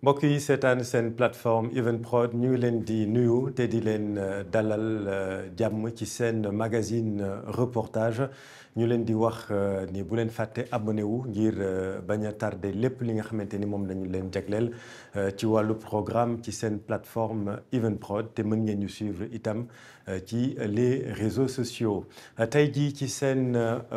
mbokk yi seetaan seen plateforme Evenprod ñu ngi leen di nuyu te di leen dalal jàmm ci seen magazine reportage ñu leen di wax ni bu leen fàtte abonné wu ngir bañ a tardé lépp li nga xamante ni moom lañu leen jagleel ci wàllu programme ci seen plateforme Evenprod te mën ngeen ñu suivre itam ci les réseaux sociaux tey jii ci seen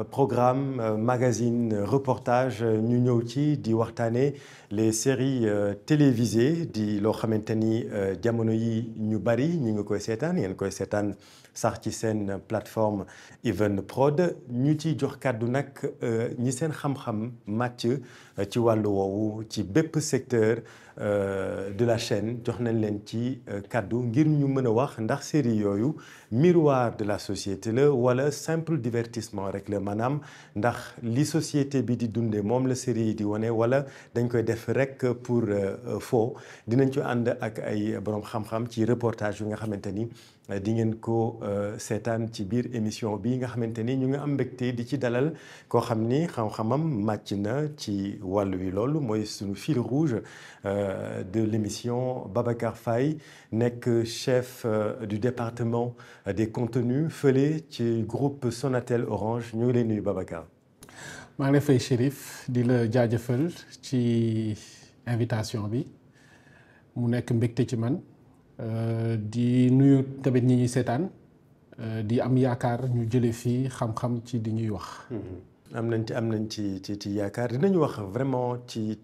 programme magazine reportage ñu ñëw ci di waxtaanee les séries télévisées di loo xamante ni jamono yi ñu bari ñu ngi koy seetaan yéen koy seetaan sax ci seen plateforme Evenprod ñu ci jox kàddu nag ñi seen xam-xam màcc ci wàllu woowu ci bépp secteur de la chaîne jox nañ leen ci kàddu ngir ñu mën a wax ndax série yooyu miroir de la société la wala simple divertissement rek la maanaam ndax li société bi di dundee moom la série yi di wane wala dañ koy def rek pour faux dinañ ci ànd ak ay borom xam-xam ci reportage yu nga xamante ni di ngeen ko seetaan ci biir émission bi nga xamante ni ñu ngi am mbégte di ci dalal koo xam ni xam-xamam màcc na ci wàllu wi loolu mooy suñu fil rouge de l'émission Babacar Faye nekk chef du département des contenus fële ci groupe Sonatel Orange ñu ngi lay nuyu Babacar. maa ngi lay fay Chérif di la jaajëfal ci invitation bi mu nekk mbégte ci man. di nuyu tamit ñi ñuy seetaan di am yaakaar ñu jëlee fii xam-xam ci di ñuy wax. am nañ ci yaakaar dinañu wax vraiment ci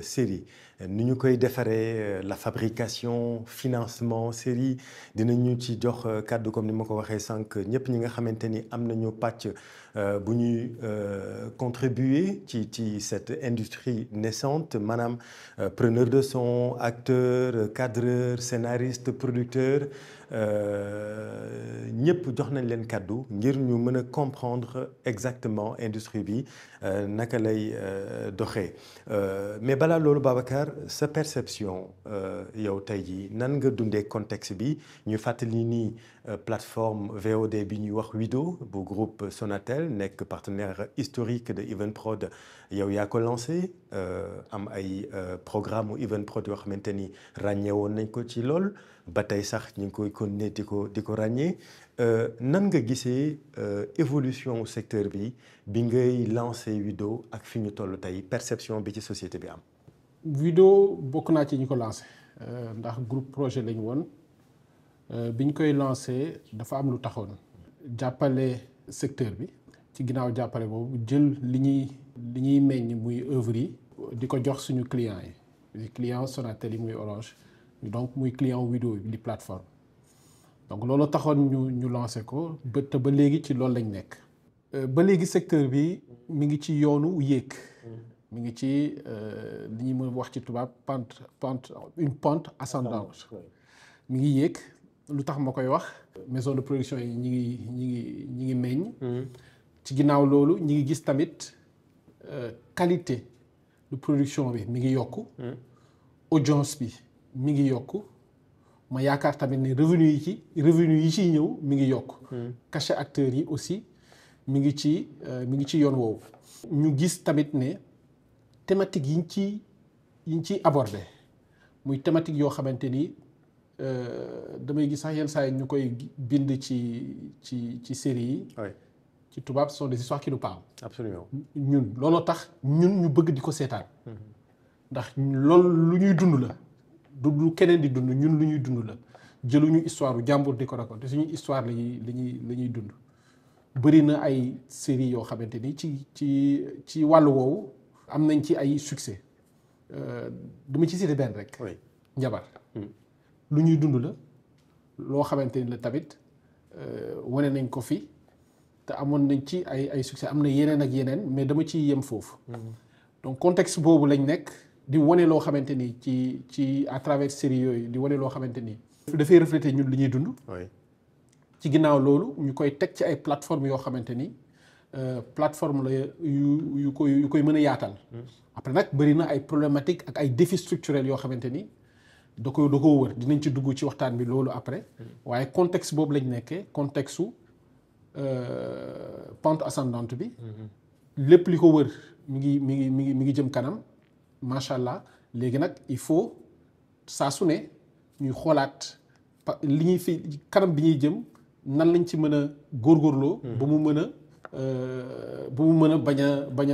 série ni ñu koy defaree la fabrication financement série dinañu ci jox kàddu comme ni ma ko waxee sànq ñëpp ñi nga xamante ni am nañu pàcc bu ñuy contribuer ci cette industrie naissante maanaam preneur de son acteur cadreur scénariste producteur ñëpp jox nañ leen kàddu ngir ñu mën a comprendre exactement industrie bi naka lay doxee mais balaa loolu Babacar sa perception yow tey jii nan nga dundee contexte bi ñu fàttali ni plateforme VOD bi ñuy wax Wido bu groupe Sonatel nekk partenaire historique de Evenprod yow yaa ko lancé am ay programme u Evenprod yoo xamante ni ràññee woon nañ ko ci lool ba tey sax ñu ngi koy continuer di ko ràññee nan nga gisee évolution secteur bi ngay lancé Wido ak fi ñu toll tey perception bi ci société bi am. Wido bokk naa ci ñi ko lancé ndax groupe projet lañu woon bi ñu koy lancé dafa am lu taxoon jàppale secteur bi ci ginnaaw jàppale boobu jël li ñuy meññ muy œuvre yi di ko jox suñu clients yi client Sonatel yi muy Orange donc muy client Wido di plateforme donc loolu taxoon ñu lancé ko te ba léegi ci loolu lañ nekk. ba léegi secteur bi mi ngi ci yoonu yéeg. mi ngi ci li ñuy mën wax ci tubaab une pente ascendante. mi ngi yéeg lu tax ma koy wax. maison de production yi ñi ngi meññ. ci ginnaaw loolu ñi ngi gis tamit qualité de production bi mi ngi yokku. audience bi mi ngi yokku. ma yaakaar tamit ne revenu yi ciy ñëw mi ngi yokk cachet acteurs yi aussi mi ngi ci yoon woowu ñu gis tamit ne thématique yiñ ciy abordé muy thématique yoo xamante ni damay gis sax yenn saa yi ñu koy bind ci série yi ci tubaab ce sont des histoires qui nous parlent. Absolument. ñun looloo tax ñun ñu bëgg di ko seetaan ndax loolu lu ñuy dund la du keneen di dund ñun lu ñuy dund la jëluñu histoire u jàmbur di ko raconter suñu histoire la ñuy dund bëri na ay séries yoo xamante ni ci wàllu woowu am nañ ci ay succès dama ci cité benn rek. Njabar. lu ñuy dund la loo xamante ni la tamit wane nañ ko fi te amoon nañ ci ay succès am na yeneen ak yeneen mais dama ciy yem foofu. donc contexte boobu lañ nekk. di wane loo xamante ni ci à travers série yooyu di wane loo xamante ni dafay refléter ñun li ñuy dund. ci ginnaaw loolu ñu koy teg ci ay plateformes yoo xamante ni plateforme la yu koy mën a yaatal. après nag bëri na ay problématiques ak ay défis structurels yoo xamante ni da ko wër dinañ ci dugg ci waxtaan bi loolu après. waaye contexte boobu lañ nekkee contexte su pente ascendante bi. lépp li ko wër mi ngi jëm kanam. macha allah léegi nag il faut saa su ne ñuy xoolaat li ñuy fi kanam bi ñuy jëm nan lañ ci mën a góorgóorloo. ba mu mën a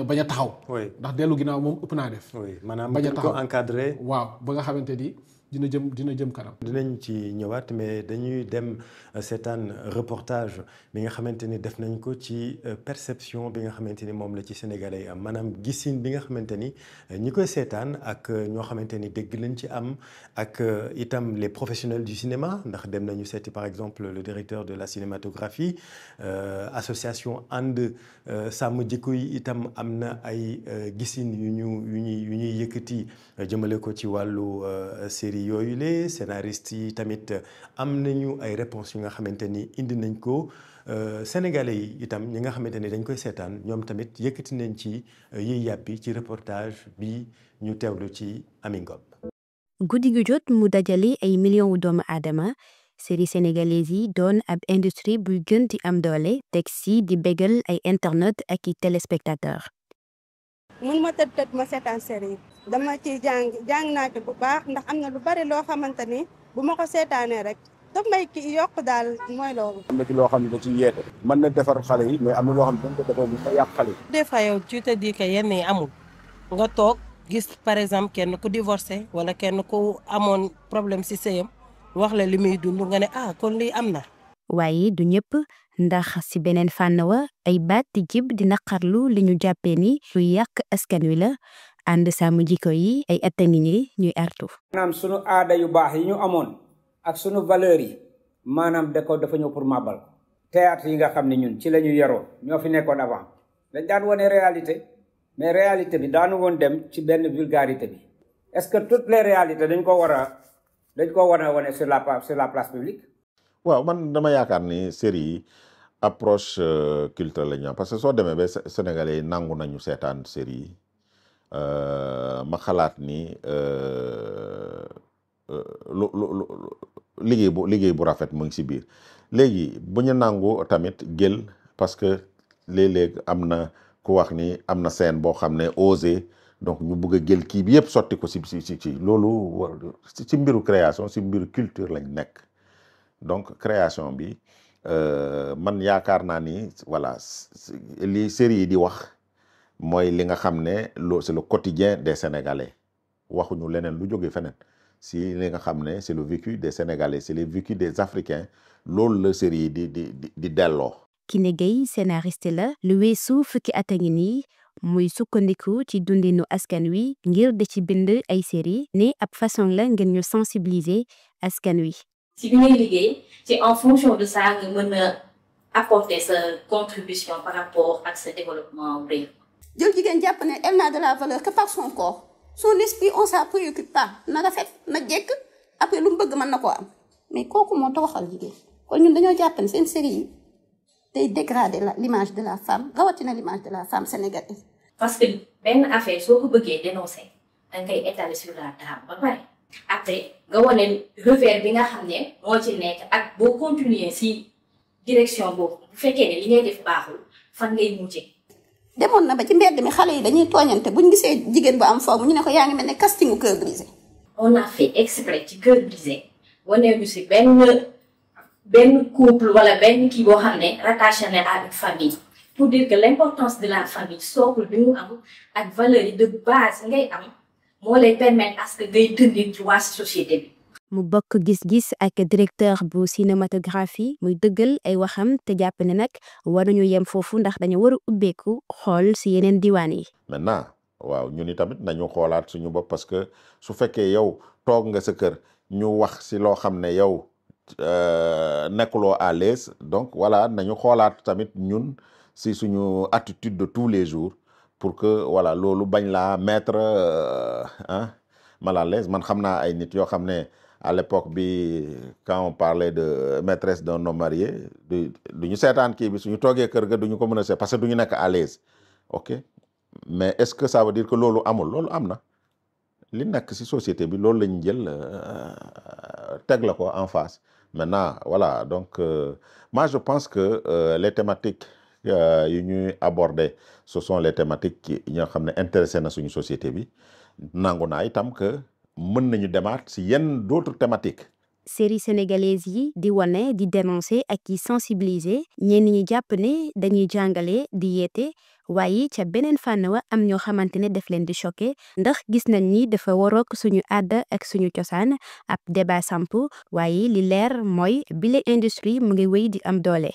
bañ a taxaw. ndax dellu ginnaaw moom ëpp naa def. maanaam bañ a taxaw encadré. waaw ba nga xamante ni dina jëm kanam. dinañ ci ñëwaat mais dañuy dem seetaan reportage bi nga xamante ni def nañ ko ci perception bi nga xamante ni moom la ci sénégalais yi am maanaam gisin bi nga xamante ni ñi koy seetaan ak ñoo xamante ni dégg lañ ci am ak itam les professionnels du cinéma ndax dem nañu seeti par exemple le directeur de la cinématographie association ànd sàmm jikko yi itam am na ay gisin yu ñuy yëkkati jëmale ko ci wàllu série yooyu le scénariste yi tamit am nañu ay réponses yu nga xamante ni indi nañ ko sénégalais yi itam ñi nga xamante ni dañ koy seetaan ñoom tamit yëkkati nañ ci yiy yàppi ci reportage bi ñu teewlu ci Ami Ngom. guddi gu jot mu dajale ay millions doomu aadama série sénégalaise yi doon ab industrie buy gën di am doole teg si di bégal ay internautes ak i téléspectateurs. mun ma tëdd ma seetaan série yi dama ci jàng naa ci bu baax ndax am na lu bari loo xamante ni bu ma ko seetaanee rek daf may kii yokk daal mooy loolu. am na ci loo xam ne da ciy yeete mën na defar xale yi mais am na loo xam ne dañ ko defar bu ma yàq xale yi. des fois yow tu te dis que yenn yi amul nga toog gis par exemple kenn ku divorcé wala kenn ku amoon problème ci sëyam wax la li muy dund nga ne kon lii am na. waaye du ñëpp ndax ci beneen fànn wa ay baat di jib di naqarlu li ñu jàppee ni luy yàq askan wi la ànd sàmm jikko yi ay at a ngi ni ñuy artu. maanaam sunu aada yu baax yi ñu amoon ak sunu valeurs yi maanaam dafa ñëw pour màbbal ko. théâtre yi nga xam ne ñun ci la ñu yaroo ñoo fi nekkoon avant dañ daan wane réalité mais réalité bi daanu woon dem ci benn vulgarité bi est-ce que toutes les réalités dañ ko war a wane sur la place publique. waaw man dama yaakaar ni série yi approche culturelle la ñu am parce que soo demee ba Sénégalais yi nangu nañu seetaan série yi ma xalaat ni liggéey bu rafet mu ngi ci biir léegi bu ñu nangu tamit jël parce que léeg-léeg am na ku wax ni am na scène boo xam ne osé donc ñu bëgg a jël kii bi yëpp sotti ko ci loolu ci mbiru création ci mbiru culture lañ nekk. donc création bi man yaakaar naa ni voilà li série yi di wax mooy li nga xam ne c'est le quotidien des Sénégalais waxuñu leneen lu jógee feneen si li nga xam ne c'est le vécu des Sénégalais c'est le vécu des Africains loolu la série yi di delloo. Kiné Gaye scénariste la lu weesu fukki at a ngi nii muy sukkandiku ci dundinu askan wi ngir di ci bind ay série ne ab façon la ngir ñu sensibiliser askan wi. si bi ngay liggéey c'est en fonction de ça nga mën a apporter sa contribution par rapport ak sa développement réew. jël jigéen jàpp ne elle n'a de la valeur que par son corps son esprit on s'en préoccupe pas na rafet na jekk après lu mu bëgg mën na koo am mais kooku moo taxawal jigéen kon ñun dañoo jàpp ne seen série yi day dégrader l'image de la femme rawatina l'image de la femme sénégalaise. parce que benn affaire soo ko bëggee dénoncer da ngay étaler sur la table ba pare. après nga wane revers bi nga xam ne moo ci nekk ak boo continuer ci direction boobu bu fekkee ne li ngay def baaxul fan ngay mujjee. demoon na ba ci mbedd mi xale yi dañuy tooñante buñ gisee jigéen bu am forme ñu ne ko yaa ngi mel ne castingu cœur brisé. on a fait exprès ci cœur brisé wane ñu ci benn couple wala benn kii boo xam ne rattaché na à une famille pour dire que l'importance de la famille socle bi mu am ak valeur yi de base ngay am. moo lay permettre à ce que ngay dundin ci waa société bi. mu bokk gis-gis ak directeur bu cinématographie muy dëggal ay waxam te jàpp ne nag waruñu yem foofu ndax dañu war a ubbeeku xool ci yeneen diwaan yi. maintenant waaw ñun itamit nañu xoolaat suñu bopp parce que su fekkee yow toog nga sa kër ñu wax ci loo xam ne yow nekkuloo à l'aise donc voilà nañu xoolaat tamit ñun ci suñu attitude de tous les jours. pour que voilà loolu bañ laa mettre mal à l'aise man xam naa ay nit yoo xam ne à l'époque bi quand on parlait de maîtresse d'un homme marié du ñu seetaan kii bi suñu toogee kër ga duñu ko mën a seet parce que duñu nekk à l'aise ok mais est-ce que ça veut dire que loolu amul loolu am na li nekk ci société bi loolu lañ jël teg la ko en face maintenant voilà donc moi je pense que les thématiques yu ñuy aborder ce sont les thématiques qui ñoo xam ne intéressé na suñu société bi nangu naa itam que mën nañu demaat si yenn d'autres thématiques. série sénégalaise yi di wane di dénoncer ak yi sensibiliser ñenn ñi jàpp ne dañuy jàngale di yeete waaye ca beneen fànn wa am ñoo xamante ne daf leen di choqué ndax gis nañ ni dafa warook suñu aada ak suñu cosaan ab débat samp waaye li leer mooy bile industrie mu ngi wéy di am doole.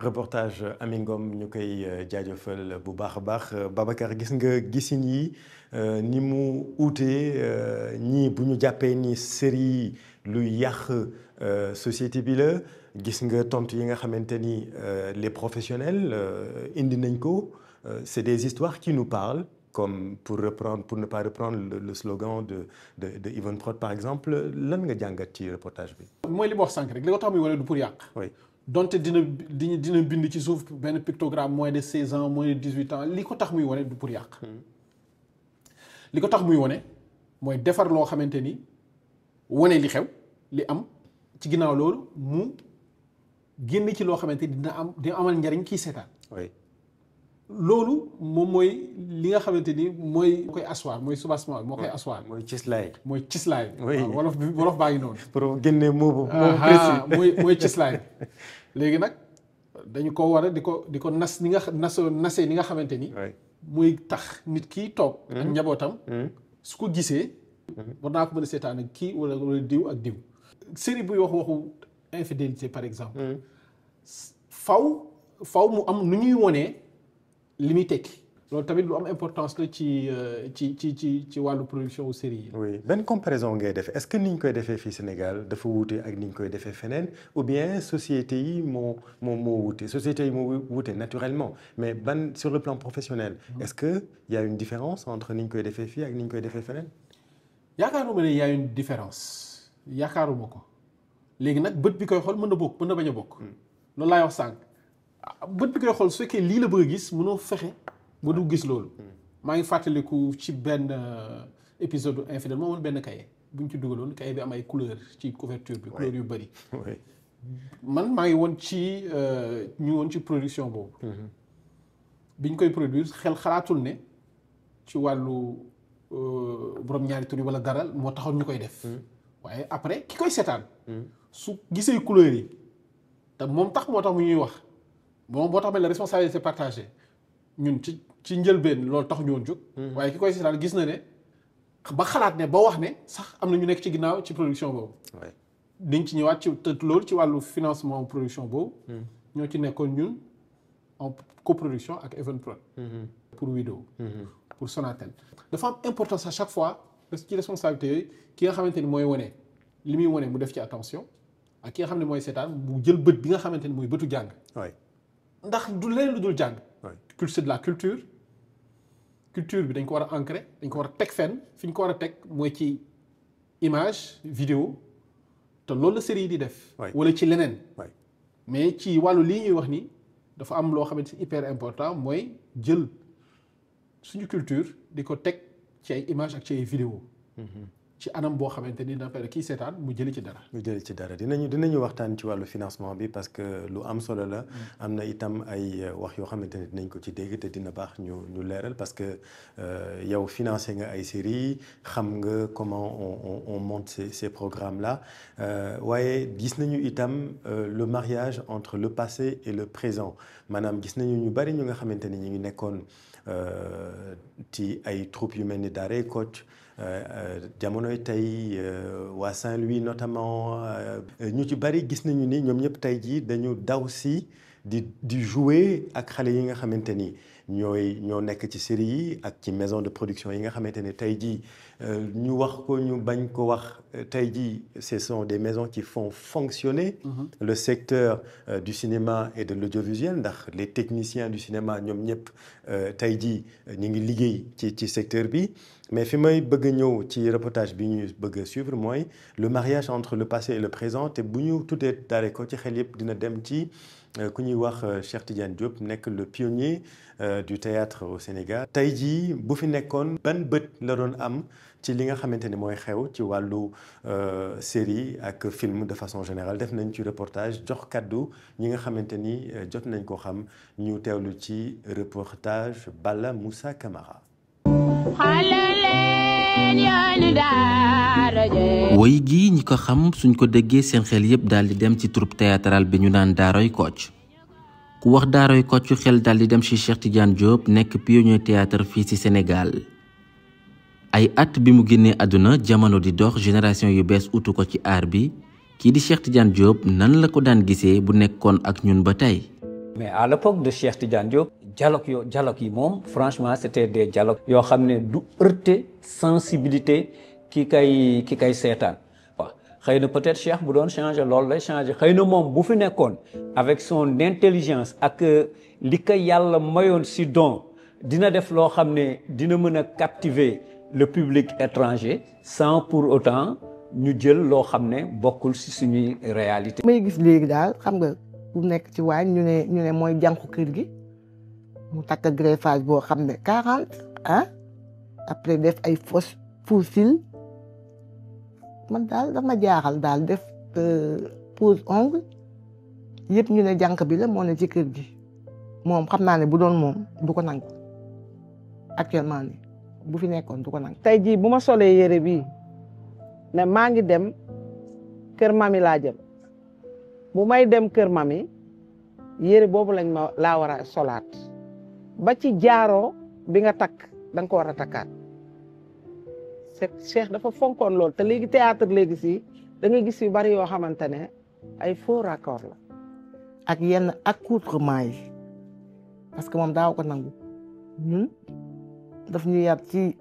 reportage Amy Ngom ñu koy jaajëfal bu baax a baax Babacar gis nga gisin yi ni mu uutee ñii bu ñu jàppee ni série luy yàq société bi la gis nga tontu yi nga xamante ni les professionnels indi nañ ko c'est des histoires qui nous parlent comme pour ne pas reprendre le slogan de Yvonne Prod par exemple lan nga jàngat ci reportage bi. mooy li ma wax sànq rek li ko tax muy wane du pour yàq. oui donte dina bind ci suuf benn pictogramme moins de 16 ans moins de 18 ans li ko tax muy wane du pour yàq. li ko tax muy wane mooy defar loo xamante ni wane li xew li am ci ginnaaw loolu mu génn ci loo xamante ni dina amal njariñ kii seetaan. oui loolu moom mooy li nga xamante ni mooy koy asseoir mooy soubassement moo koy asseoir. mooy cislaay. mooy cislaay. oui wolof baa ngi noonu. pour génne moo précis. mooy cislaay léegi nag dañu ko war a di ko nas ni nga nasee ni nga xamante ni. muy tax nit kii toog. ak njabootam. su ko gisee. war naa ko mën a seetaan ak kii wala diw ak diw. série buy waxu infidélité par exemple. faw mu am nu ñuy wonee li muy tekki. loolu tamit lu am importance la ci wàllu production wu série yi. oui benn comparaison ngay def est-ce que ni ñu koy defee fii Sénégal dafa wuute ak ni ñu koy defee feneen ou bien société yi moo wuute société yi moo wuute naturellement mais sur le plan professionnel. est-ce que y a une différence entre ni ñu koy defee fii ak ni ñu koy defee feneen. yaakaaruma ne y a une différence yaakaaruma ko léegi nag bët bi koy xool mën na bañ a bokk. loolu laay wax sànq bët bi koy xool su fekkee lii la bëgg a gis mënoo fexe. ba du gis loolu. maa ngi fàttaliku ci benn épisode infidèle moo woon benn cahier bu ñu ci dugaloon cahier bi am ay couleurs ci couverture bi. couleurs yu bëri. man maa ngi woon ci production boobu. bi ñu koy produire xel xalaatul ne ci wàllu borom ñaari tur yi wala dara moo taxoon ñu koy def. waaye après ki koy seetaan. su gisee couleurs yi te moo tax mu ñuy wax moo tax la responsabilité partagée ñun ci njëlbeen loolu tax ñu woon jóg. waaye ki koy seetaan gis na ne ba xalaat ne ba wax ne sax am na ñu nekk ci ginnaaw ci production boobu. dañ ci ñëwaat te loolu ci wàllu financement production boobu. ñoo ci nekkoon ñun en coproduction ak Evenprod. pour Wido. pour Sonatel. dafa am importance à chaque fois ci responsabilité yooyu ki nga xamante ni mooy wane li muy wane mu def ci attention ak ki nga xam ne mooy seetaan mu jël bët bi nga xamante ni mooy bëtu jàng. ndax du leen lu dul jàng. c'est de la culture bi dañ ko war a ancrer dañ ko war a teg fenn fi ñu ko war a teg mooy ci image vidéo te loolu la série yi di def. wala ci leneen. mais ci wàllu lii ñuy wax ni dafa am loo xamante ni hyper important mooy jël suñu culture di ko teg ci ay image ak ci ay vidéo ci anam boo xamante ni dina fay kii seetaan mu jëli ci dara. dinañu waxtaan ci wàllu financement bi parce que lu am solo la. am na itam ay wax yoo xamante ni dinañ ko ci dégg te dina baax ñu leeral parce que yow financé nga ay séries xam nga comment on monte ces programmes là waaye gis nañu itam le mariage entre le passé et le présent maanaam gis nañu ñu bari ñu nga xamante ni ñu ngi nekkoon ci ay troupes yu mel ni Daaray Kocc jamonoy tey waa Saint-Louis notamment ñu ci bari gis nañu ni ñoom ñëpp tey jii dañu daw si di jouer ak xale yi nga xamante ni ñoo nekk ci série yi ak ci maison de production yi nga xamante ni tey jii ñu wax ko ñu bañ ko wax tey jii ce sont des maisons qui font fonctionner le secteur du cinéma et de l'audiovisuel ndax les techniciens du cinéma ñoom ñëpp tey jii ñu ngi liggéey ci secteur bi mais fi may bëgg a ñëw ci reportage bi ñu bëgg a suivre mooy le mariage entre le passé et le présent te bu ñu tuddee Daaray Kocc ci xel yëpp dina dem ci ku ñuy wax Cheikh Tidiane Diop nekk le pionnier du théâtre au Sénégal tey jii bu fi nekkoon ban bët la doon am ci li nga xamante ni mooy xew ci wàllu série ak film de façon générale def nañ ci reportage jox kaddu ñi nga xamante ni jot nañ ko xam ñu teewlu ci reportage Balla Moussa Camara. woy gi ñi ko xam suñ ko déggee seen xel yépp daal di dem ci troupe théâtrale bi ñu naan Daaroy Kocc ku wax Daaroy Kocc xel daal di dem ci Cheikh Tidiane Diop nekk pionnier théâtre fii ci Sénégal ay at bi mu génnee àdduna jamono di dox génération yu bees utu ko ci aar bi kii di Cheikh Tidiane Diop nan la ko daan gisee bu nekkoon ak ñun ba tey. mais à l'époque de Cheikh Tidiane Diop dialogue yi moom franchement c'était des dialogues yoo xam ne du heurter sensibilité ki kay seetaan waaw xëy na peut-être Cheikh bu doon changer loolu lay changer xëy na moom bu fi nekkoon avec son intelligence ak li ko yàlla mayoon si don dina def loo xam ne dina mën a captiver le public étranger sans pour autant ñu jël loo xam ne bokkul si suñuy réalité. may gis léegi daal xam nga bu nekk ci waañ ñu ne mooy jànku kër gi mu takk greffage boo xam ne 40 ah après def ay fausse cils man daal dama jaaxal daal def pose ongle yëpp ñu ne jànk bi la moo ne ci kër gi moom xam naa ne bu doon moom du ko nangu actuellement ni bu fi nekkoon du ko nangu. tey jii bu ma solee yére bii ne maa ngi dem kër mami laa jëm bu may dem kër mami yére boobu laa war a solaat ba ci jaaroo bi nga takk da nga ko war a takkaat Cheikh dafa fonkoon lool te léegi théâtre léegi si da nga gis yu bari yoo xamante ne ay faux raccord la ak yenn accoutrement yi parce que moom daaw ko nangu ñun daf ñu yar ci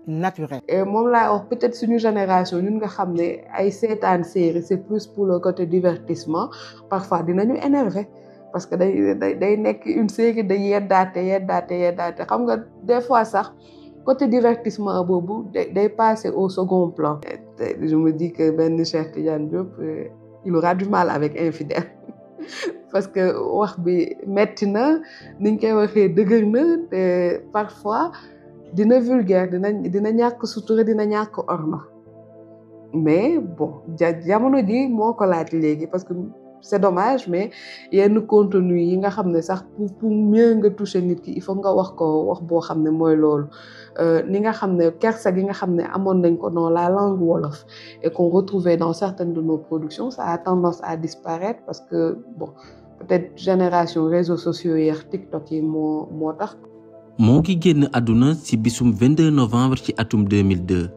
naturel. moom laa wax peut-être suñu génération ñun nga xam ne ay seetaan série c'est plus pour le côté divertissement parfois dinañu énervé parce que day nekk une série de yeddaate xam nga des fois sax côté divertissement boobu day passer au second plan. Je me dis que benn Cheikh Tidiane Diop il aura du mal avec infidèle parce que wax bi metti na niñ koy waxee dëgër na te parfois dina vulgaire dina ñàkk sutura dina ñàkk orma mais bon jamono ji moo ko laaj léegi parce que c'est dommage mais yenn contenu yi nga xam ne sax pour mieux nga toucher nit ki il faut nga wax ko wax boo xam ne mooy loolu ni nga xam ne kersa gi nga xam ne amoon nañ ko dans la langue wolof et qu'on retrouvait dans certaines de nos productions ça a tendance à disparaître parce que bon peut-être génération réseaux sociaux yi TikTok yi moo tax. moo ngi génn àdduna ci bisum 22 novembre ci atum 2002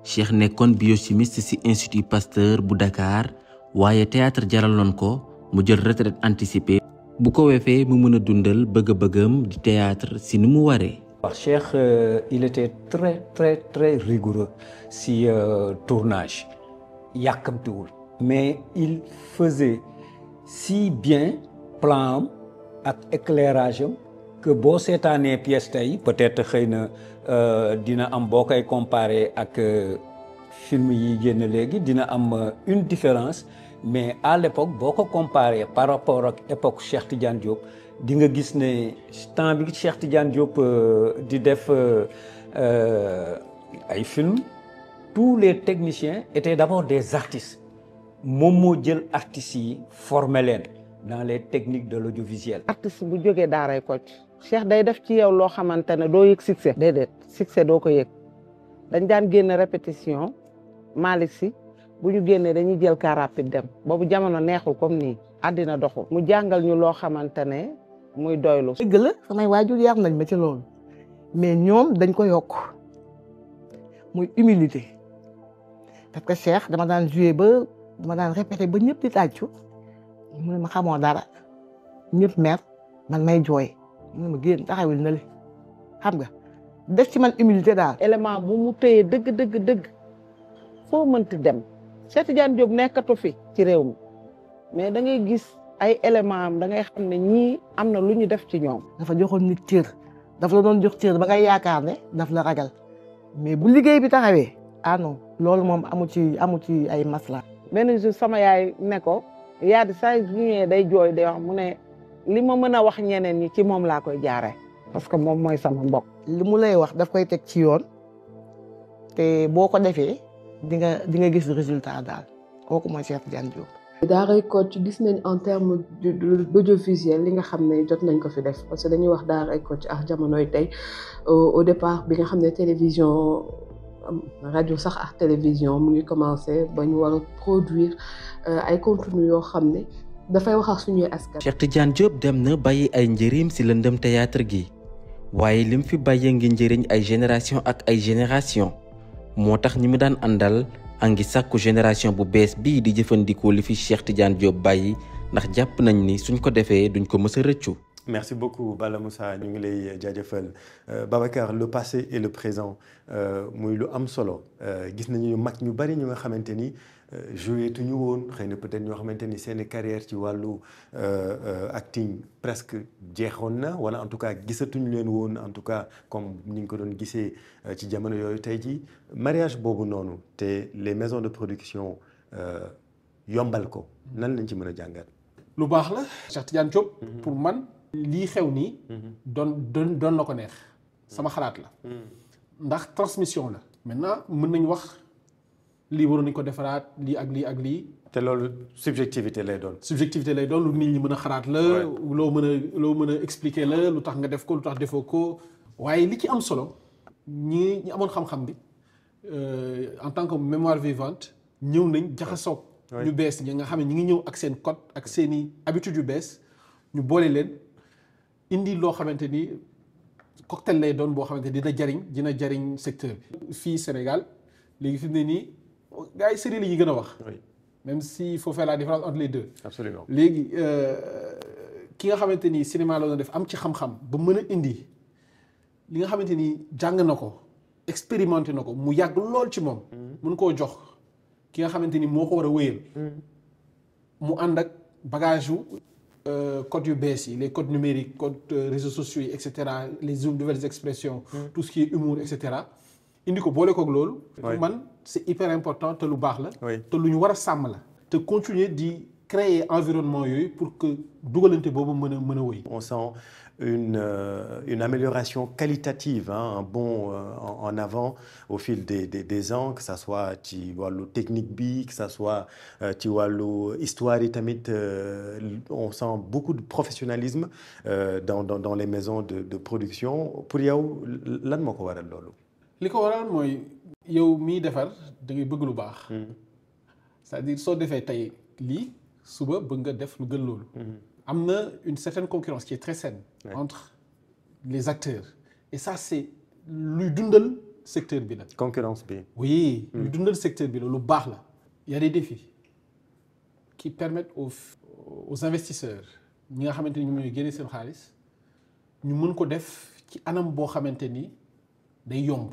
Cheikh nekkoon biochimiste ci Institut Pasteur bu Dakar waaye théâtre jaraloon ko mu jël retraite anticipée bu ko wefee mu mën a dundal bëgg-bëggam di théâtre ci ni mu waree. Cheikh il était très rigoureux ci tournage yàkkamtiwul mais il faisait si bien plan am ak éclairage am que boo seetaanee pièce tey peut-être xëy na dina am boo koy comparer ak film yi génn léegi dina am une différence mais à l'époque boo ko comparer par rapport ak époque Cheikh Tidiane Diop di nga gis ne temps bi Cheikh Tidiane Diop di def ay film tous les techniciens étaient d'abord des artistes moom moo jël artistes yi formé leen dans les techniques de l'audiovisuel. artiste bu jógee Daaray Kocc Cheikh day def ci yow loo xamante ne doo yëg succès déedéet succès doo ko yëg dañ daan génn répétition Malick Sy bu ñu génnee dañuy jël car rapide dem boobu jamono neexul comme nii àddina doxul mu jàngal ñu loo xamante ne muy doylu. dëgg la samay waajur yar nañ ma ci loolu mais ñoom dañ ko yokk muy humilité parce que Cheikh dama daan jouer ba dama daan répéter ba ñëpp di tàccu mu ne ma xamoo dara ñëpp mer man may jooy mu ne ma génn taxawil na li xam nga def ci man humilité daal. élément bu mu téye dëgg foo mënti dem Cheikh Tidiane Diop nekkatu fi ci réew mi mais da ngay gis ay éléments am da ngay xam ne ñii am na lu ñu def ci ñoom. dafa joxoon nit cër dafa la doon jox cër ba ngay yaakaar ne daf la ragal mais bu liggéey bi taxawee ah non loolu moom amu ci ay masla. benn jour sama yaay ne ko yaa di saa yu ñëwee day jooy day wax mu ne li ma mën a wax ñeneen ñi ci moom laa koy jaaree parce que moom mooy sama mbokk. li mu lay wax daf koy teg ci yoon te boo ko defee di nga gis résultat daal kooku mooy Cheikh Tidiane Diop. Daaray Kocc gis nañ en terme d'audiovisuel li nga xam ne jot nañ ko fi def parce que dañuy wax Daaray Kocc ak jamonoy tey au départ bi nga xam ne télévision rajo sax ak télévision mu ngi commencé ba ñu war a produire ay contenu yoo xam ne dafay wax ak suñuy askan. Cheikh Tidiane Diop dem na bàyyi ay njëriñ ci lëndëm théâtre gi waaye lim fi bàyyee ngi njëriñ ay génération ak ay génération moo tax ñi mu daan àndal a ngi sàkku génération bu bees bii di jëfandikoo li fi Cheikh Tidiane Diop bàyyi ndax jàpp nañ ni suñ ko defee duñ ko mës a rëccu. Merci beaucoup Bala Moussa ñu ngi lay jaajëfal Babacar le passé et le présent muy lu am solo gis nañu mag ñu bari ñu nga xamante ni joué tuñu woon xëy na peut-être ñoo xamante ni seen carrière ci wàllu acting presque jeexoon na wala en tout cas gisatuñu leen woon en tout cas comme ni nga ko doon gisee ci jamono yooyu tey ji mariage boobu noonu te les maisons de production yombal ko nan lañ ci mën a jàngat. lu baax la Cheikh Tidiane Diop pour man lii xew nii doon na ko neex sama xalaat la ndax transmission la maintenant mën nañ wax lii waroon nañ ko defaraat lii ak lii ak lii te loolu subjectivité lay doon lu nit ñi mën a xalaat la loo mën a expliquer la lu tax nga def ko lu tax defoo ko waaye li ci am solo ñi amoon xam-xam bi en tant que mémoire vivante ñëw nañ jaxasoo ñu bees ñi nga xam ne ñi ngi ñëw ak seen code ak seeni habitude yu bees ñu boole leen indi loo xamante ni cocktail lay doon boo xamante dina jariñ secteur bi. fii Sénégal léegi fi mu ne nii gars yi série la ñuy gën a wax. même si il faut faire la différence entre les deux. Absolument. léegi ki nga xamante ni cinéma la doon def am ci xam-xam ba mën a indi li nga xamante ni jàng na ko expérimenté na ko mu yàgg lool ci moom. mën koo jox ki nga xamante ni moo ko war a wéyal. mu ànd ak bagage yu codes yu bees yi les codes numériques codes réseaux sociaux yi et cetera les nouvelles expressions. tout ce qui est humour et cetera. indi ko boole koog loolu. pour man c'est hyper important te lu baax la. te lu ñu war a sàmm la. te continuer di créer environnement yooyu pour que dugalante boobu mën a wéy. On sent une amélioration qualitative, un bond en avant au fil des ans, que ça soit ci wàllu technique bi, que ça soit ci wàllu histoire yi tamit on sent beaucoup de professionnalisme dans les maisons de production. Pour yow lan moo ko waral loolu. li ko waral mooy yow miy defar da ngay bëgg lu baax. c'est-à-dire soo defee tey lii suba bëgg nga def lu gën loolu. am na une certaine concurrence qui est très saine. entre les acteurs et ça c'est luy dundal secteur bi la. concurrence bi. oui luy dundal secteur bi la lu baax la. il y a des défis qui permettent aux investisseurs ñi nga xamante ni ñoom ñooy génne seen xaalis ñu mën ko def ci anam boo xamante ni day yomb.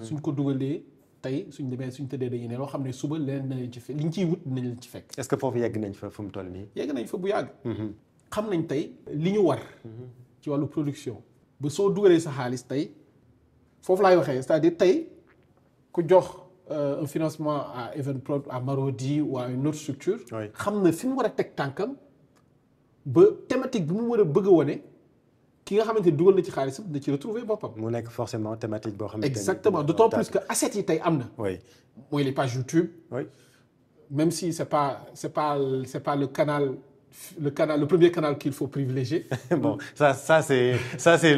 suñ ko dugalee tey suñ tëddee dañuy ne loo xam ne suba leneen nañ ci fekk li ñu ciy wut nañ leen ci fekk. est-ce que foofu yegg nañ fa fu mu toll nii. yegg nañ fa bu yàgg. xam nañ tey li ñu war. ci wàllu production. ba soo dugalee sa xaalis tey foofu laay waxee c'est-à-dire tey ku jox un financement à Evenprod à Marodi ou à une autre structure. xam na fi mu war a teg tànkam ba thématique bi mu war a bëgg a wane. ki nga xamante ni dugal na ci xaalisam da ci retrouver boppam. mu nekk forcément thématique boo xamante ni. exactement d'autant plus que assets yi tey am na. oui mooy les pages YouTube. oui même si c'est pas le premier canal qu'il faut privilégier. bon ça c'est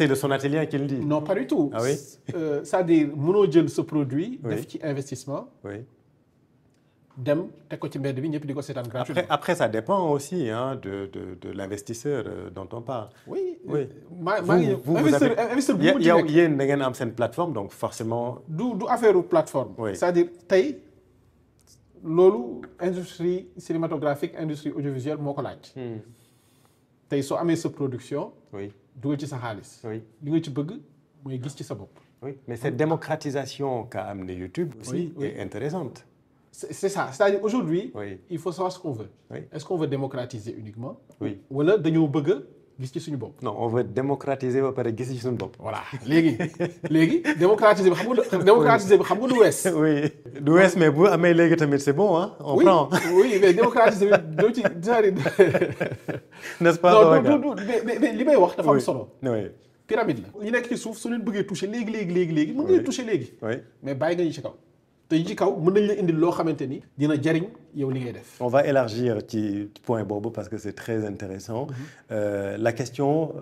le Sonatelien qui le dit. non pas du tout. ah oui. c'est-à-dire mënoo jël ce produit. def ci investissement. oui. dem teg ko ci mbedd bi ñëpp di ko seetaan gratuitement. Après ça dépend aussi de l'investisseur dont on parle. oui oui. investisseur bu mu ci nekk yéen da ngeen am seen plateforme donc forcément. du affaire plateforme. oui c'est-à-dire tey loolu industrie cinématographique industrie audiovisuelle moo ko laaj. tey soo amee sa production. oui dugal ci sa xaalis. oui li nga ci bëgg mooy gis ci sa bopp. oui mais cette démocratisation qu'a amené YouTube aussi oui. est intéressante. C'est ça, c'est-à-dire aujourd'hui, oui. il faut savoir ce qu'on veut. Oui. Est-ce qu'on veut démocratiser uniquement? Oui. Wala dañoo bëgg a gis ci suñu bopp. non on veut démocratiser ba pare gis ci suñu bopp. voilà léegi démocratiser bi xam nga du wees. oui du wees mais bu amee léegi tamit c'est bon hein on prend. oui mais démocratiser bi doo ci n'est-ce pas. non mais li may wax dafa am solo. oui pyramide la. ñi nekk ci suuf su leen bëggee toucher léegi mën nga leen toucher léegi. oui mais bàyyi nga ñu ci kaw. te yi ci kaw mën nañ la indil loo xamante ni dina jariñ yow li ngay def. On va élargir ci point boobu parce que c'est très intéressant. La question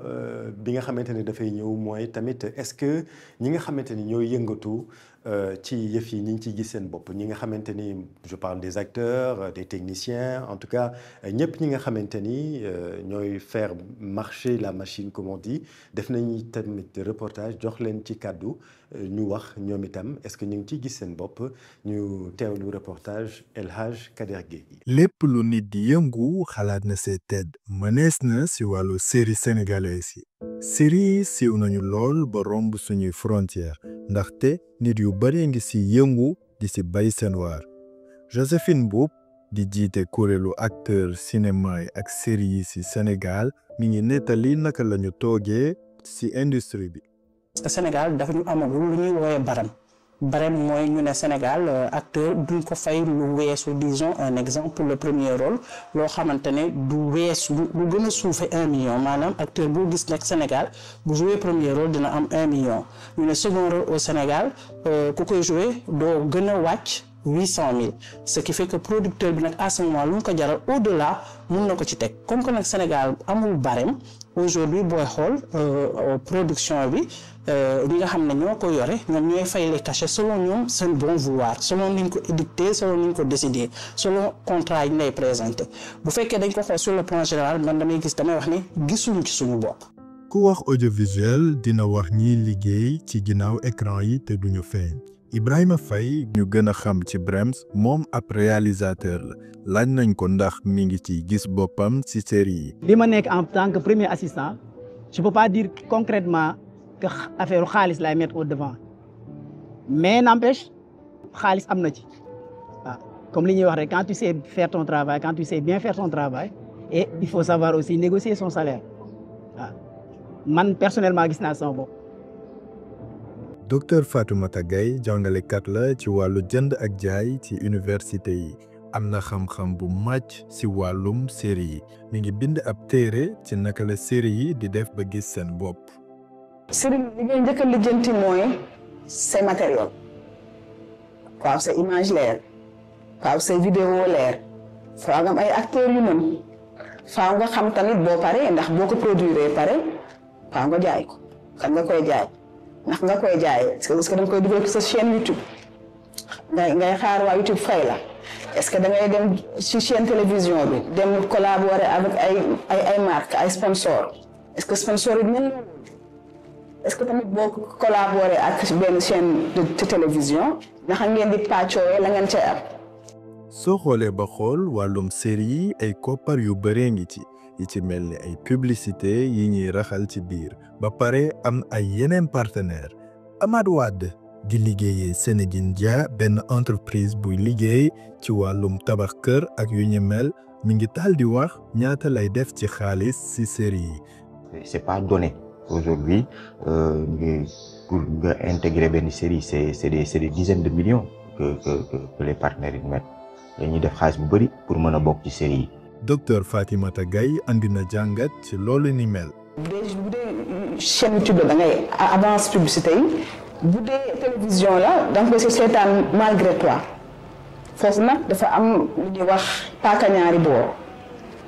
bi nga xamante ne dafay ñëw mooy tamit est-ce que ñi nga xamante ni ñooy yëngatu ci yëf yi ñi ngi ciy gis seen bopp ñi nga xamante ni je parle des acteurs des techniciens en tout cas ñëpp ñi nga xamante ni ñooy faire marcher la machine comme on dit def nañu tamit reportage jox leen ci kàddu ñu wax ñoom itam est-ce que ñu ngi ciy gis seen bopp ñu teewlu reportage El Hadj Kader Gueye. lépp lu nit di yëngu xalaat na see tedd mënees na si wàllu série sénégalaise yi série siiw nañu lool ba romb suñuy frontière ndaxte nit yu bari ngi si yëngu di si bay seen waar Joséphine Mboup di jiite kuréelu acteur cinéma yi ak série yi si Sénégal mi ngi nettali naka lañu toogee si industrie bi. parce que Sénégal dafa ñu amagul lu ñuy woowee barème mooy ñu ne Sénégal acteur duñ ko fay lu weesu disons un exemple le premier rôle loo xamante ne du weesu lu gën a suufe 1 million maanaam acteur bu gis nekk Sénégal bu joué premier rôle dina am 1 million ñu ne second rôle au Sénégal ku koy joué doo gën a wàcc 800 000 ce qui fait que producteur bi nag à ce moment lu mu ko jaral au-delà mun na ko ci teg comme que nag Sénégal amul barème aujourd'hui booy xool production bi ñi nga xam ne ñoo ko yore ñoom ñooy fay les cachets selon ñoom seen bon vouloir selon ni ñu ko édicté selon ni ñu ko décidé selon contrat yi ñu lay présenté bu fekkee dañ ko xool sur le plan général man damay wax ni gisuñu ci suñu bopp. ku wax audiovisuel dina wax ñiy liggéey ci ginnaaw écran yi te duñu feeñ. Ibrahima Faye ñu gën a xam ci Brems moom ab réalisateur la laaj nañ ko ndax mi ngi ci gis boppam ci série yi. li ma nekk en tant que premier assistant je peux pas dire concrètement que affaire xaalis lay mettre au devant mais n'empêche xaalis am na ci waaw comme li ñuy wax rek quand tu sais faire ton travail quand tu sais bien faire ton travail et il faut savoir aussi négocier son salaire waaw man personnellement gis naa sama bopp. Docteur Fatoumata Gaye jàngalekat la ci wàllu jënd ak jaay ci université yi am na xam-xam bu màcc ci wàllum série yi mi ngi bind ab téere ci naka la série yi di def ba gis seen bopp. série li ngay njëkk a lijjanti mooy say matériel waaw sa image leer waaw say vidéo leer faaw nga am ay acteurs yu mën faaw nga xam tamit boo paree ndax boo ko produire pare faaw nga jaay ko kan nga koy jaay. ndax nga koy jaayee est-ce que da nga koy dugal sa chaîne YouTube ngay xaar waa YouTube fay la est-ce que da ngay dem ci chaîne télévision bi dem collaborer avec ay marques ay sponsors est-ce que sponsor yi dinañ est-ce que tamit boo collaborer ak benn chaîne de télévision naka ngeen di pàccoowee la ngeen cay am. soo xoolee ba xool wàllum série yi ay koppar yu bëree ngi ci. yi ci mel ni ay publicité yi ñuy raxal ci biir ba pare am ay yeneen partenaire Amad Wade di liggéeyee Sénégindia benn entreprise buy liggéey ci wàllum tabax kër ak yu ñu mel mi ngi taal di wax ñaata lay def ci xaalis ci série yi. C'est pas donné aujourd'hui pour nga intégrer benn série c'est des dizaines de millions que les partenaires yi mettent dañuy def xaalis bu bari pour mën a bokk ci série yi. Docteur Fatimata Gaye andi na jàngat ci loolu ni mel. bu dee chaîne YouTube la da ngay avance publicité yi bu dee télévision la da nga koy seetaan malgré toi foofu nag dafa am lu ñuy wax paaka ñaari boor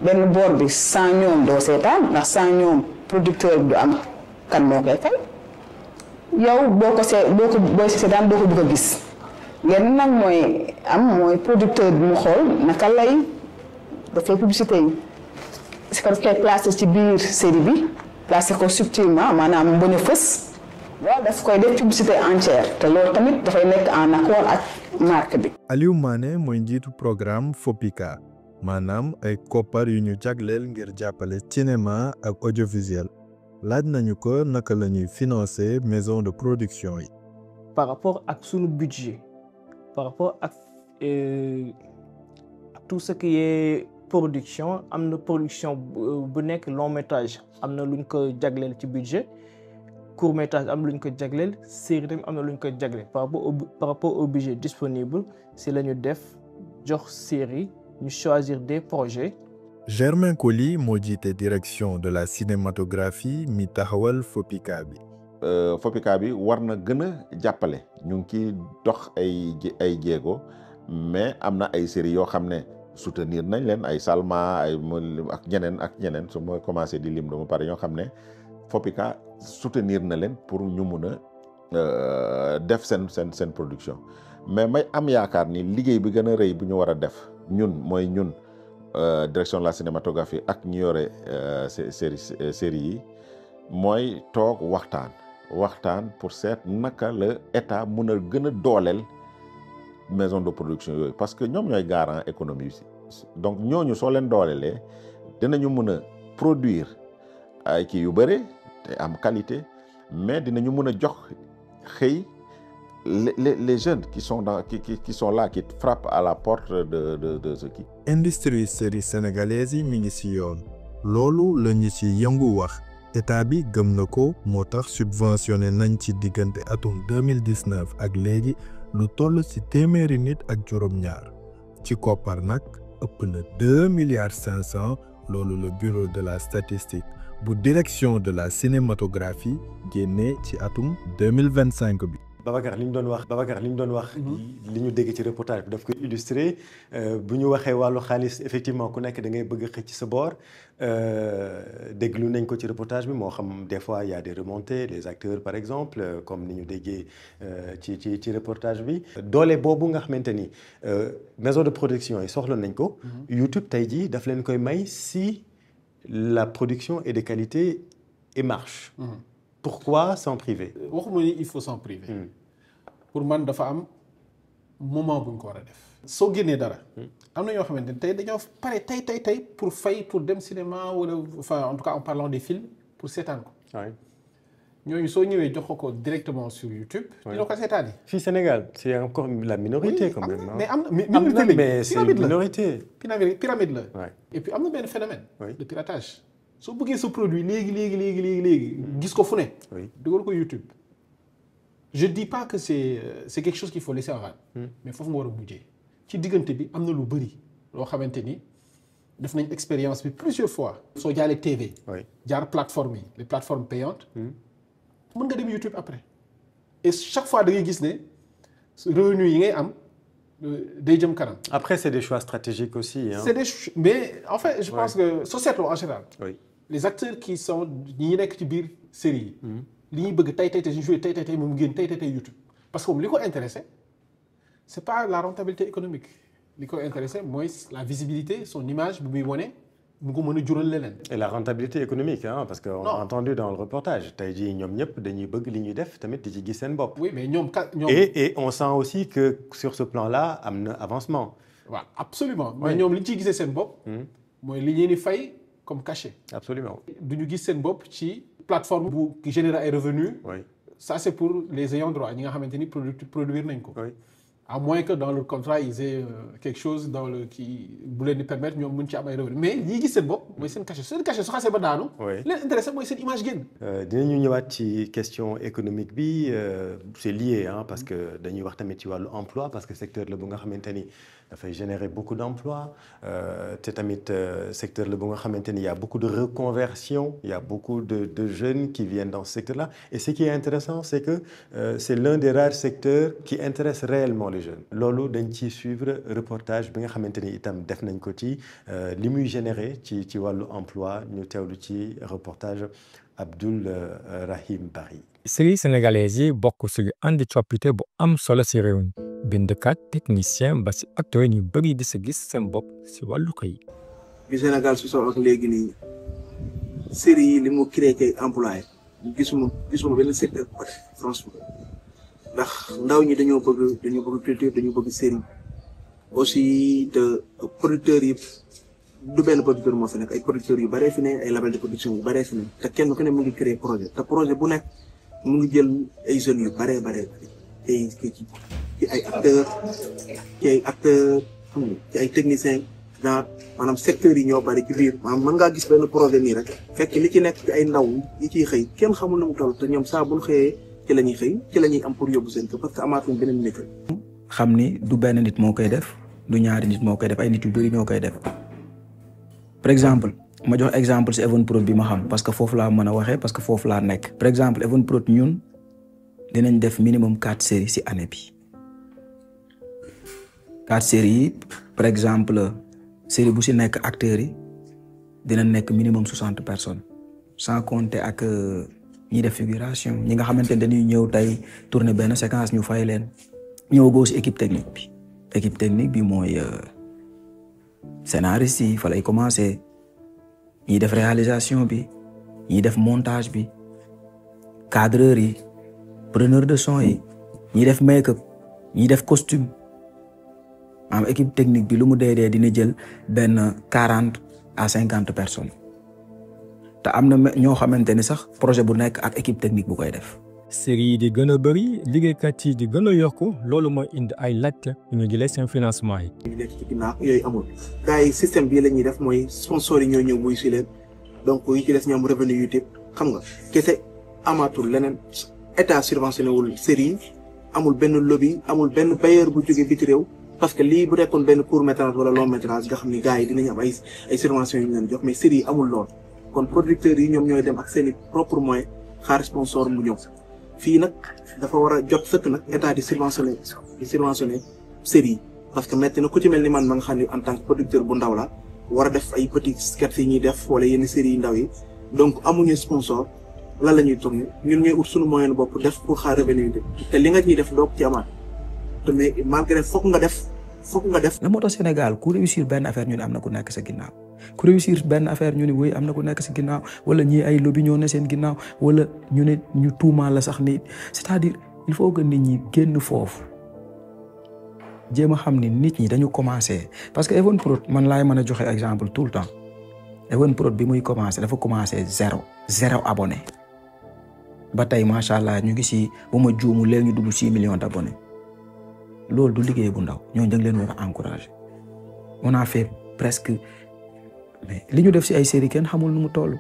benn boor bi sans ñoom doo seetaan ndax sans ñoom producteur bi du am kan moo koy fay yow booy seetaan doo ko bëgg a gis lenn nag mooy producteur bi mu xool naka lay. dafay publicité yi est-ce que daf koy placé ci biir série bi placé ko subtilement maanaam bañ a fës wala daf koy def publicité entière te loolu tamit dafay nekk en accord ak marque bi. Aliou Mané mooy njiitu programme FOPICA maanaam ay koppar yu ñu jagleel ngir jàppale cinéma ak audiovisuel laaj nañu ko naka la ñuy financer maison de production yi. par rapport ak sunu budget par rapport ak tout ce qui est production am na production bu nekk long métrage am na lu ñu ko jagleel ci budget court métrage am lu ñu ko jagleel série tamit am na lu ñu ko jagleel par rapport au budget disponible si la ñu def jox série ñu choisir des projets. Germain Coly moo jiite direction de la cinématographie mi taxawal FOPICA bi. FOPICA bi war na gën a jàppale ñu ngi ciy dox ay jéego mais am na ay série yoo xam ne soutenir nañ leen ay Salma ay ak ñeneen su ma commencé di lim dama pare ñoo xam ne FOPICA soutenir na leen pour ñu mun a def seen production mais may am yaakaar ni liggéey bi gën a rëy bu ñu war a def ñun direction de la cinématographie ak ñu yore série yi mooy toog waxtaan pour seet naka la état mun a gën a dooleel maison de production yooyu parce que ñoom ñooy garant économie bi donc ñooñu soo leen doolelee dinañu mun a produire ay kii yu bëri te am qualité mais dinañu mun a jox xëy les jeunes qui sont là qui frappent à la porte de ce qui. industrie série sénégalaise yi mi ngi ci yoon loolu la ñu ci yëngu wax état bi gëm na ko moo tax subventionné nañ ci diggante atum 2019 ak léegi lu toll ci téeméeri nit ak juróom-ñaar ci koppar nag ëpp na 2,5 milliards loolu le bureau de la statistique bu direction de la cinématographie génnee ci atum 2025 bi. Babacar li ñu doon wax li ñu dégg ci reportage bi daf koy illustrer bu ñu waxee wàllu xaalis effectivement ku nekk da ngay bëgg a xëcc sa boor déglu nañ ko ci reportage bi moo xam des fois il y a des remontées les acteurs par exemple comme ni ñu déggee ci reportage bi doole boobu nga xamante ni maison de production yi soxla nañ ko YouTube tey jii daf leen koy may si la production est de qualité et marche. Pourquoi s'en priver? waxuma ni il faut s'en priver. pour man dafa am moment bu ñu ko war a def. soo génnee dara. am na ñoo xamante ne tey dañoo pare tey pour fay pour dem cinéma wala enfin en tout cas en parlant des films pour seetaan ko. ñooñu soo ñëwee jox ko directement sur YouTube. dina ko seetaani. fii Sénégal c'est encore la minorité quand même. mais am na minorité mais c'est une minorité. pyramide la. et puis am na benn phénomène. de piratage. soo bëggee sa produit léegi gis ko fu ne. dugal ko YouTube. je dis pas que c'est quelque chose qu'il faut laisser en rade. mais foofu nga war a mujjee. ci diggante bi am na lu bëri loo xamante ni def nañ expérience bi plusieurs fois. soo jaaree TV. jaar plateforme yi les plateformes payantes. mën nga dem YouTube après. et chaque fois da ngay gis ne revenu yi ngay am day jëm kanam. après c'est des choix stratégiques aussi. Mais en fait je pense que société en général. les acteurs qui sont ñi nekk ci biir série yi. li ñuy bëgg tey ñu joué tey moom génn tey YouTube. parce que moom li ko intéressé c'est pas la rentabilité économique li ko intéressé mooy la visibilité son image bu muy wone mu ko mën a jural leneen. et la rentabilité économique parce que on a entendu dans le reportage tey jii ñoom ñëpp dañuy bëgg li ñuy def tamit di ci gis seen bopp. oui mais ñoom et on sent aussi que sur ce plan-là am na avancement. waaw absolument mais ñoom li ñu ciy gisee seen bopp. mooy li ñu di fay comme cachet. absolument du ñu gis seen bopp ci plateforme bu qui génère ay revenus. ça c'est pour les ayants droit ñi nga xamante ni produire nañ ko. à moins que dans le contrat ils aient quelque chose dans le qui bu leen di permettre ñoom mën ci am ay revenus mais ñi gis seen bopp mooy seen cachet su xasee ba daanu. leen intéressé mooy seen image génn. dinañu ñëwaat ci question économique bi c'est lié parce que dañuy wax tamit ci wàllu emploi parce que secteur la bu nga xamante ni dafay générer beaucoup d'emplois te tamit secteur la bu nga xamante ni il y a beaucoup de reconversion il y a beaucoup de jeunes qui viennent dans ce secteur-là et ce qui est intéressant c'est que c'est l'un des rares secteurs qui intéresse réellement les jeunes loolu dañ ciy suivre reportage bi nga xamante ni itam def nañ ko ci li muy générer ci wàllu emploi ñu teewlu ci reportage Abdoul Rahim Bari. série sénégalaise yi bokk ci andi coppite bu am solo ci réew mi bindkat technicien ba ci acteurs ñu bëri di sa gis seen bopp ci wàllu xëy. bi Sénégal su soo ak léegi nii série yi li mu créé kay employé gisuma benn secteur bu côté franchement ndax ndaw ñi dañoo bëgg culture dañoo bëgg série aussi te producteurs yi du benn producteur moo fi nekk ay producteurs yu bëree fi ne ay label de production yu bëree fi ne te kenn ku ne mu ngi créé projet te projet bu nekk mu ngi jël ay jeunes yu bëree ci ay acteurs ci ay techniciens genre maanaam secteurs yi ñoo bëri ci biir maanaam mën ngaa gis benn projet nii rek fekk li ci nekk ci ay ndaw yi ciy xëy kenn xamul na mu toll te ñoom saa bu ñu xëyee ci la ñuy xëy ci la ñuy am pour yóbbu seen kër parce que amaatuñ beneen métier. xam ni du benn nit moo koy def du ñaari nit moo koy def ay nit yu bëri ñoo koy def par exemple ma jox exemple si Evenprod bi ma xam parce que foofu laa mën a waxee parce que foofu laa nekk. par exemple Evenprod ñun dinañ def minimum 4 séries si année bi 4 séries yi par exemple série bu si nekk acteurs yi dina nekk minimum 60 personnes sans compter ak ñi def figuration ñi nga xamante ne dañuy ñëw tey tourner benn séquence ñu fay leen ñëwagoo si équipe technique bi mooy scénariste yi fa lay commencer ñi def réalisation bi ñi def montage bi cadreur yi preneur de son yi ñi def make-up ñi def costume am équipe technique bi lu mu dee dina jël benn 40 à 50 personnes te am na ñoo xamante ni sax projet bu nekk ak équipe technique bu koy def. série yi di gën a bëri liggéeykat yi di gën a yokku loolu mooy indi ay laajte yu ñu jëlee seen financement yi. ñu nekk ci ginnaaw yooyu amul gars yi système bii la ñuy def mooy sponsor yi ñoo ñëw muy si leen donc yi ci des ñoom revenu YouTube xam nga kese amatul leneen état subventionné wul série yi amul benn lobby amul benn bailleur bu jógee biti réew parce que lii bu nekkoon benn court métrage wala long métrage nga xam ni gars yi dinañ am ay subventions yu ñu leen jox mais série yi amul lool kon producteurs yi ñoom ñooy dem ak seen i propre moyen xaar sponsor mu ñëw fii nag dafa war a jot sëkk nag état di subventionné série yi parce que metti na ku ci mel ni man ma nga xam ne en tant que producteur bu ndaw la war a def ay petits sketchs yi ñuy def wala yenn série yi ndaw yi donc amuñu sponsor lan la ñuy tourner ñun ñooy ut suñu moyen bopp def pour xaar revenu te li nga ciy def doog ci amaat te mais malgré foog nga def. la moo tax Sénégal ku réussir benn affaire ñu ne am na ku nekk sa ginnaaw ku réussir benn affaire ñu ne wéy am na ku nekk sa ginnaaw wala ñii ay lobby ñoo ne seen ginnaaw wala ñu ne ñu tuumaal la sax ni c'est-à-dire il faut que nit ñi génn foofu jéem a xam ni nit ñi dañu commencé parce que Evenprod man laay mën a joxe exemple tout le temps Evenprod bi muy commencé dafa commencé zéro abonné ba tey macha allah ñu ngi si bu ma juumu léegi ñu dugg 6 millions d'abonnés. loolu du liggéey bu ndaw ñoo da nga leen war a encourager on a fait presque mais li ñu def si ay série kenn xamul nu mu toll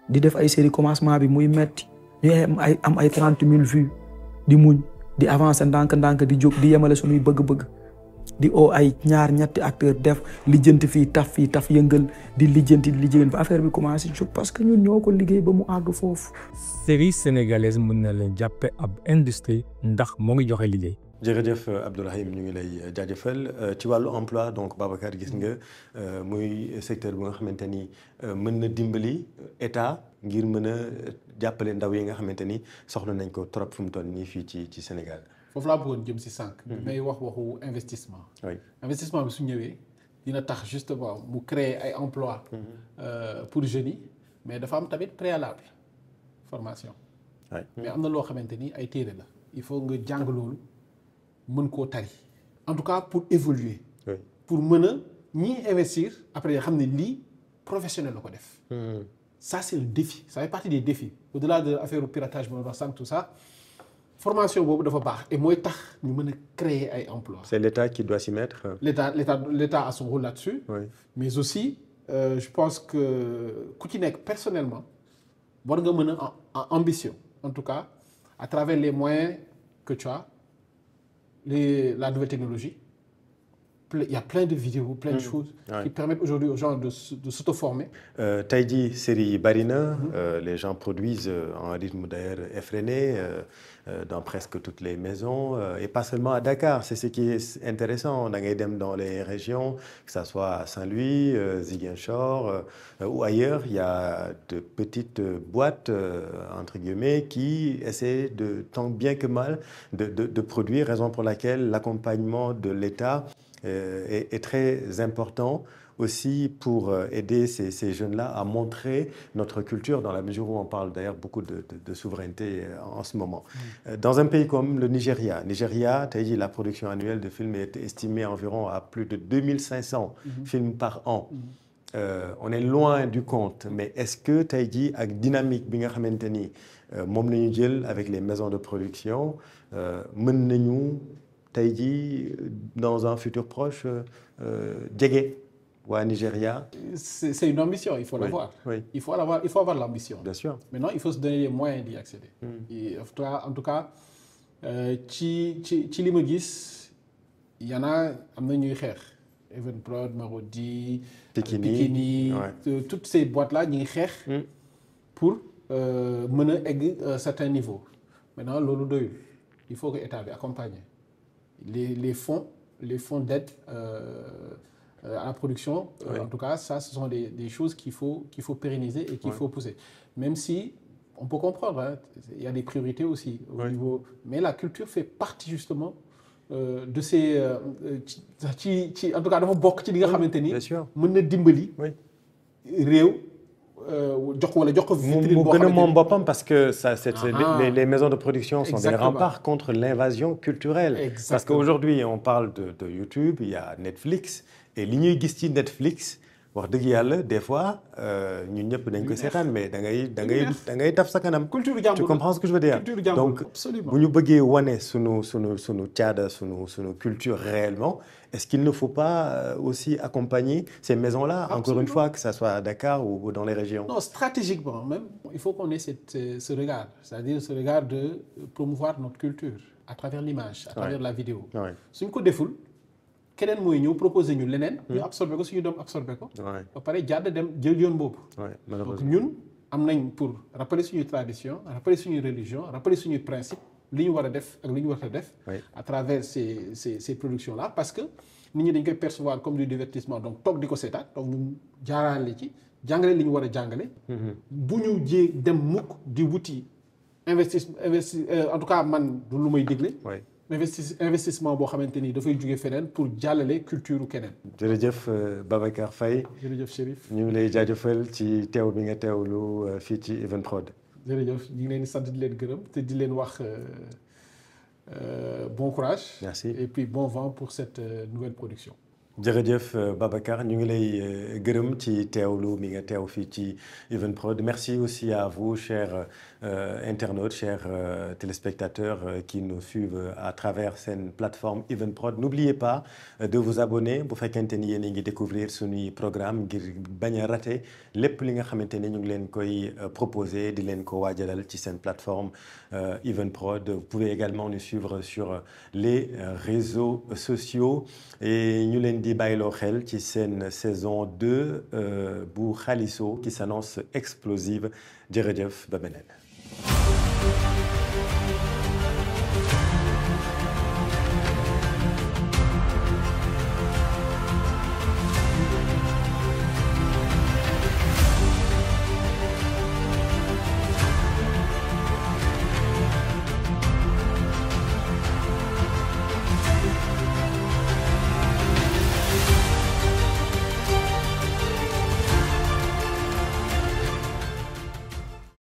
di def ay série commencement bi muy metti ñu am ay 30 000 vues di muñ di avancer ndànk-ndànk di jóg di yemale suñuy bëgg-bëgg di oo ay ñaar ñetti acteur def lijjanti fii taf yëngal di lijjanti ba affaire bi commencé jóg parce que ñun ñoo ko liggéey ba mu àgg foofu. série sénégalaise mën na leen jàppe ab industrie ndax moo ngi joxe liggéey. jërëjëf Abdourahim ñu ngi lay jaajëfal ci wàllu emploi donc Babacar gis nga muy secteur bu nga xamante ni mën na dimbali état ngir mën a jàppale ndaw yi nga xamante ni soxla nañ ko trop fu mu toll nii fii ci Sénégal. foofu laa bëggoon jëm si sànq. may waxu investissement. oui investissement bi su ñëwee dina tax justement mu créer ay emploi pour jeunes yi mais dafa am tamit préalable formation. mais am na loo xamante ni ay téere la il faut nga jàng loolu. mën koo tari en tout cas pour évoluer pour mën a ñi investir après xam ne lii professionnel la ko def ça c'est le défi ça fait partie des défis au-delà de affaire piratage bi wax sànq tout ça formation boobu dafa baax et mooy tax ñu mën a créer ay emplois. C'est l'État qui doit s'y mettre. L'État a son rôle là-dessus. Mais aussi je pense que ku ci nekk personnellement war nga mën a ambition en tout cas à travers les moyens que tu as. La nouvelle technologie, il y a plein de vidéos, plein de choses qui permettent aujourd'hui aux gens de s'auto-former. Tey jii série yi bari na les gens produisent en rythme d'ailleurs effréné dans presque toutes les maisons et pas seulement à Dakar. C'est ce qui est intéressant. Da ngay dem dans les régions, que ça soit à Saint-Louis, Ziguinchor ou ailleurs, il y a de petites boîtes entre guillemets qui essaient de tant bien que mal de produire, raison pour laquelle l'accompagnement de l'État est très important aussi pour aider ces jeunes-là à montrer notre culture dans la mesure où on parle d'ailleurs beaucoup de souveraineté en ce moment. Dans un pays comme le Nigeria, tey jii la production annuelle de films est estimée environ à plus de 2500 films par an. On est loin du compte, mais est-ce que tey jii ak dynamique bi nga xamante ni moom la ñu jël avec les maisons de production mën nañu tey jii dans un futur proche jege waa Nigeria. C'est une ambition, il faut l'avoir. Oui. Il faut avoir l'ambition. Bien sûr. Maintenant, il faut se donner les moyens d'y accéder. Et en tout cas ci li ma gis y en a am na ñuy xeex Evenprod, Marodi, Pikini, toutes ces boîtes-là ñu ngi xeex pour mën a egg un certain niveau. Maintenant loolu doyul, il faut que état bi accompagne les fonds d'aide à la production. En tout cas, ça, ce sont des choses qu'il faut pérenniser et qu'il faut pousser. Même si on peut comprendre, hein, il y a des priorités aussi au niveau. Mais la culture fait partie justement de ces en tout cas dafa bokk ci li nga xamante ni mën na dimbali réew jox ko wala jox ko vitrine boo xamante ni mu gën a moom boppam parce que ça les maisons de production sont des remparts contre l'invasion culturelle. Parce qu'aujourd'hui on parle de YouTube, il y a Netflix et li ñuy gis ci Netflix wax dëgg yàlla des fois ñun ñëpp dañ koy seetaan mais da ngay taf sa kanam. culture jàmbur tu comprends ce que je veux dire. Donc bu ñu bëggee wane sunu caada sunu culture réellement est-ce qu'il ne faut pas aussi accompagner ces maisons-là encore une fois que ça soit à Dakar ou dans les régions. Non, stratégiquement même il faut qu'on ait ce regard, c'est-à-dire ce regard de promouvoir notre culture à travers l'image, à travers la vidéo. suñ ko deful. keneen mooy ñëw proposé ñu leneen. ñu absorbé ko suñu doom absorbé ko. ba pare jàdd dem jël yoon boobu. donc ñun am nañ pour rappeler suñuy tradition rappeler suñuy religion rappeler suñuy principe li ñu war a def ak li ñu war a def. à travers ces productions là parce que nit ñi dañ koy percevoir comme du divertissement donc toog di ko seetaan donc ñu jaaraale ci jàngale li ñu war a jàngale. bu ñu dem mukk di wuti en tout cas man du lu may digle. investissement boo xamante ni dafay jóge feneen pour jàllale culture keneen. jërëjëf Babacar Faye. jërëjëf Chérif. ñu ngi lay jaajëfal ci teew bi nga teewlu fii ci Evenprod. jërëjëf ñu ngi leen di sant di leen gërëm te di leen wax bon courage. Merci et puis bon vent pour cette nouvelle production. jërëjëf Babacar ñu ngi lay gërëm ci teewlu mi nga teew fii ci Evenprod. Merci aussi à vous chers internautes, chers téléspectateurs qui nous suivent à travers seen plateforme Evenprod. N'oubliez pas de vous abonner bu fekkente ni yéen a ngi découvrir suñuy programme ngir bañ a rater lépp li nga xamante ni ñu ngi leen koy proposer di leen ko waajalal ci seen plateforme Evenprod. Vous pouvez également nous suivre sur les réseaux sociaux et ñu leen di bàyyiloo xel ci seen saison 2 bu Xaliso qui s'annonce explosive. jërëjëf ba beneen.